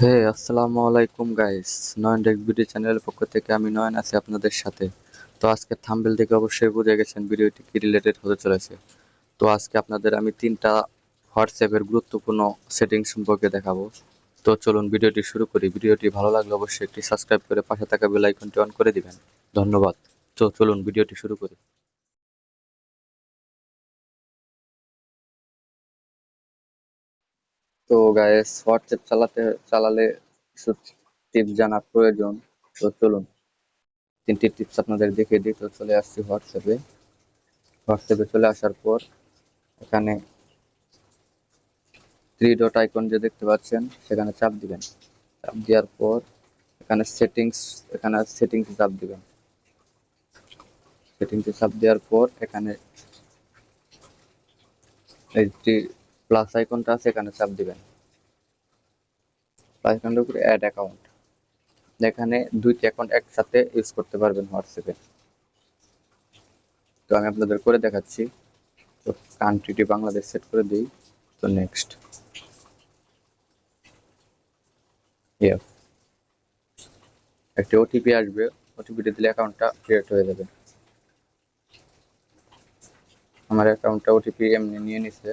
হে আসসালামু আলাইকুম গাইস। নয়ন tech BD চ্যানেলের পক্ষ থেকে আমি নয়ন আছি আপনাদের সাথে। তো আজকে থাম্বনেল থেকে অবশ্যই বুঝে গেছেন ভিডিওটি কি রিলেটেড হতে চলেছে। তো আজকে আপনাদের আমি তিনটা হোয়াটসঅ্যাপের গুরুত্বপূর্ণ সেটিং সম্পর্কে দেখাবো। তো চলুন ভিডিওটি শুরু করি। ভিডিওটি ভালো লাগলে অবশ্যই একটি সাবস্ক্রাইব করে পাশে থাকা বেল আইকনটি অন করে দিবেন। ধন্যবাদ। তো চলুন ভিডিওটি শুরু করি। তো গাইস, হোয়াটসঅ্যাপ চালালে কিছু টিপস জানা প্রয়োজন। তো চলুন তিনটি টিপস আপনাদের দেখিয়ে দিই। তো চলে আসছি হোয়াটসঅ্যাপে চলে আসার পর এখানে থ্রি ডট আইকন যে দেখতে পাচ্ছেন সেখানে চাপ দিবেন। চাপ দেওয়ার পর এখানে সেটিংসে চাপ দিবেন। সেটিংসে চাপ দেওয়ার পর এখানে এই যে প্লাস আইকনটা আছে এখানে চাপ দিবেন। প্লাস আইকনের উপরে অ্যাড অ্যাকাউন্ট, এখানে দুইটি অ্যাকাউন্ট একসাথে ইউজ করতে পারবেন হোয়াটসঅ্যাপে। তো আমি আপনাদের করে দেখাচ্ছি। তো কান্ট্রিটি বাংলাদেশ সেট করে দিই। তো নেক্সট, একটি ওটিপি আসবে, ওটিপিটি দিলে অ্যাকাউন্টটা ক্রিয়েট হয়ে যাবে। আমার অ্যাকাউন্টটা ওটিপি এমনি নিয়ে নিছে।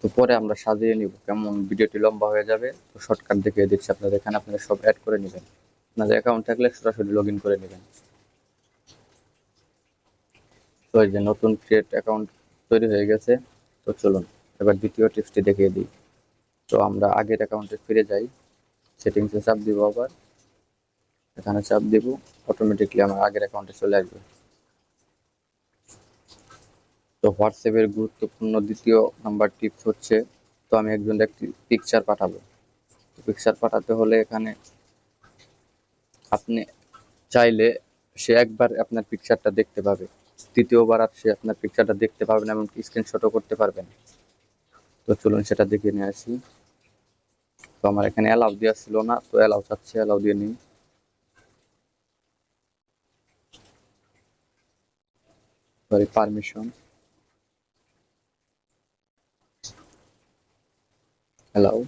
তো পরে আমরা সাজিয়ে নিব, কেমন ভিডিওটি লম্বা হয়ে যাবে। তো শর্টকাট দেখিয়ে দিচ্ছি আপনাদের। এখানে আপনারা সব অ্যাড করে নেবেন। আপনাদের অ্যাকাউন্ট থাকলে সরাসরি লগ ইন করে নেবেন। তো এই যে নতুন ক্রিয়েট অ্যাকাউন্ট তৈরি হয়ে গেছে। তো চলুন এবার দ্বিতীয় টিপসটি দেখিয়ে দিই। তো আমরা আগের অ্যাকাউন্টে ফিরে যাই। সেটিংসে চাপ দিব, আবার এখানে চাপ দিব, অটোমেটিকলি আমার আগের অ্যাকাউন্টে চলে আসবে। তো হোয়াটসঅ্যাপের গুরুত্বপূর্ণ দ্বিতীয় নাম্বার টিপস হচ্ছে, তো আমি একজন একটি পিকচার পাঠাবো। পিকচার পাঠাতে হলে এখানে আপনি চাইলে সে একবার আপনার পিকচারটা দেখতে পাবে, দ্বিতীয়বার আর সে আপনার পিকচারটা দেখতে পাবে না, এমনকি স্ক্রিনশটও করতে পারবেন। তো চলুন সেটা দেখে নিয়ে আসি। তো আমার এখানে অ্যালাউ দেওয়া ছিল না, তো অ্যালাউ চাচ্ছে, অ্যালাউ দিয়ে নিই। Sorry, permission, allow,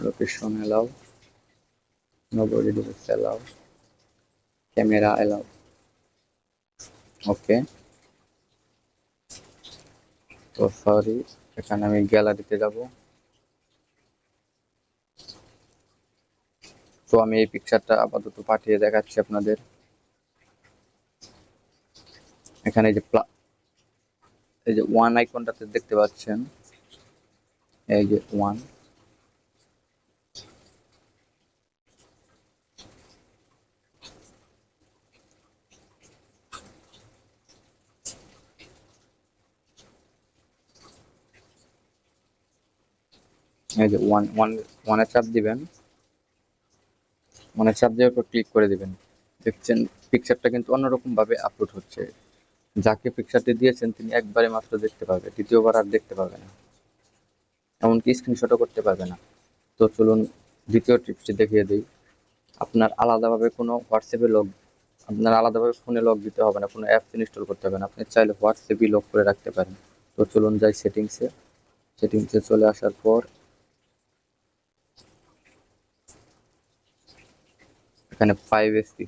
location allow, nobody device allow, camera allow. Okay. তো সরি, এখানে আমি গ্যালারিতে যাব। তো আমি এই পিকচারটা আপাতত পাঠিয়ে দেখাচ্ছি আপনাদের। এখানে এই যে ওয়ান আইকনটাতে দেখতে পাচ্ছেন, এই যে ওয়ান, এই যে ওয়ানে চাপ দিবেন। চাপ দেওয়ার পর ক্লিক করে দিবেন। দেখছেন পিকচারটা কিন্তু অন্যরকম ভাবে আপলোড হচ্ছে। যাকে পিকচারটি দিয়েছেন তিনি একবারে মাত্র দেখতে পাবে, দ্বিতীয়বার আর দেখতে পাবে না, এমনকি স্ক্রিনশটও করতে পারবে না। তো চলুন দ্বিতীয় টিপসটি দেখিয়ে দিই। আপনার আলাদাভাবে কোনো হোয়াটসঅ্যাপে লগ আপনার আলাদাভাবে ফোনে লগ দিতে হবে না, কোনো অ্যাপস ইনস্টল করতে হবে না, আপনি চাইলে হোয়াটসঅ্যাপই লক করে রাখতে পারেন। তো চলুন যাই সেটিংসে চলে আসার পর এখানে প্রাইভেসি,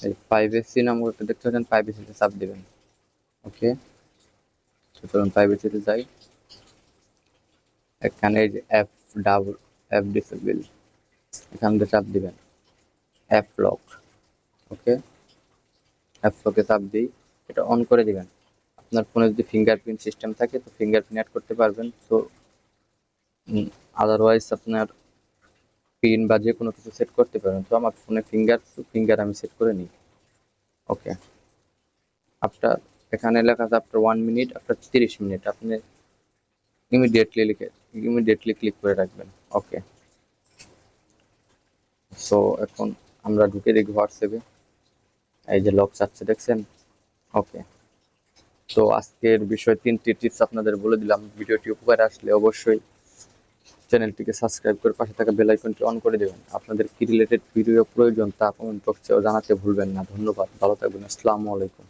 এই প্রাইভেসি নাম্বারটা দেখতে পাচ্ছেন, প্রাইভেসিতে চাপ দিবেন। ওকে। তো চলুন প্রাইভেসিতে যাই। এখানে এই যে অ্যাপ ডিসেবল, এখান থেকে চাপ দিবেন, অ্যাপ লক। ওকে, অ্যাপ লকে চাপ দিই, এটা অন করে দিবেন। আপনার ফোনে যদি ফিঙ্গারপ্রিন্ট সিস্টেম থাকে তো ফিঙ্গারপ্রিন্ট অ্যাড করতে পারবেন। তো আদারওয়াইজ আপনার পিন বা যে কোনো কিছু সেট করতে পারেন। তো আমার ফোনে ফিঙ্গার আমি সেট করে নিই। ওকে। আফটার, এখানে লেখা আছে আফটার 1 মিনিট, আফটার 30 মিনিট আপনি ইমিডিয়েটলি ক্লিক করে রাখবেন। ওকে। সো এখন আমরা ঢুকে দেখি হোয়াটসঅ্যাপে, এই যে লক চাচ্ছে দেখছেন। ওকে। তো আজকের বিষয় তিনটি টিপস আপনাদের বলে দিলাম। ভিডিওটি উপকারে আসলে অবশ্যই চ্যানেলটিকে সাবস্ক্রাইব করে পাশে থাকা বেল আইকনটি অন করে দেবেন। আপনাদের কি রিলেটেড ভিডিও প্রয়োজন তা কমেন্ট বক্সেও জানাতে ভুলবেন না। ধন্যবাদ, ভালো থাকবেন, আসসালামু আলাইকুম।